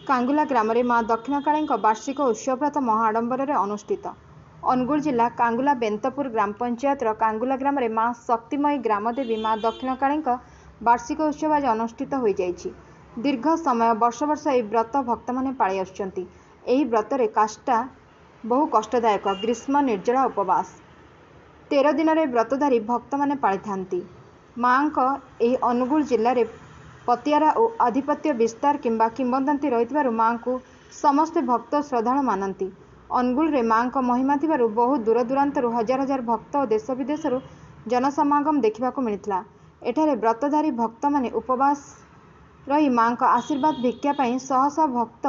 कांगुला ग्राम में माँ दक्षिणकाली वार्षिक उत्सवव्रत महाआडंबर अनुष्ठित। अनुगुल जिला कांगुला बेंतपुर ग्राम पंचायत कांगुला ग्राम में माँ शक्तिमयी ग्रामदेवी माँ दक्षिणकाली वार्षिक उत्सव आज अनुष्ठित हो जाइछि। दीर्घ समय वर्ष वर्ष यह व्रत भक्त मैंने पाई आसुचंती। एही व्रतरे काष्टा बहु कष्टदायक ग्रीष्म निर्जला उपवास 13 दिन रे व्रतधारी भक्त मैंने पाई थांती। माँ का यही अनुगुल जिले में पतियारा और आधिपत्य विस्तार किंबा किंबदंती रही माँ को समस्ते भक्त श्रद्धालु मानती। अनुगुल रे माँ का महिमा थिबारु बहु दूर दूरांतरु हजार हजार भक्त और देश विदेशरू जनसमागम देखा मिलता। एठारे व्रतधारी भक्त माने उपवास रही माँ का आशीर्वाद भिक्षापाई शह शह भक्त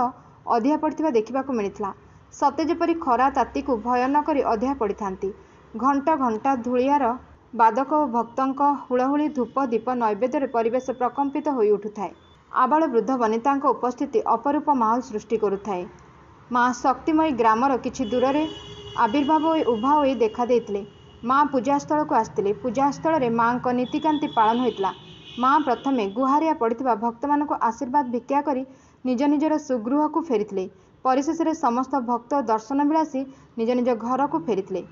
अधिया पड़ता देखा मिलता। सते जेपरी खरा ताती को भय न करी अधिया पड़ी थांती। घंटा घंटा धूलियार बादक और भक्तों हुड़हुड़ी धूप दीप नैवेद्य परिवेश प्रकम्पित हो उठुए। आबाल वृद्ध वनिता उपस्थिति अपरूप माहौल सृष्टि करुए। माँ शक्तिमयी ग्रामर किछि दूर में आविर्भाव उभा हो देखा देते। माँ पूजास्थल को आसते। पूजास्थल में माँ को नीतिकांति पालन होता। माँ प्रथमे गुहारिया पड़ता भक्त मान आशीर्वाद भिक्षा कर निज निजर सुगृह को फेरी। परिशेष में समस्त भक्त दर्शन विलासी निज निज घर को फेरी।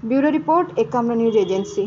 Bureau report Ekamra news agency.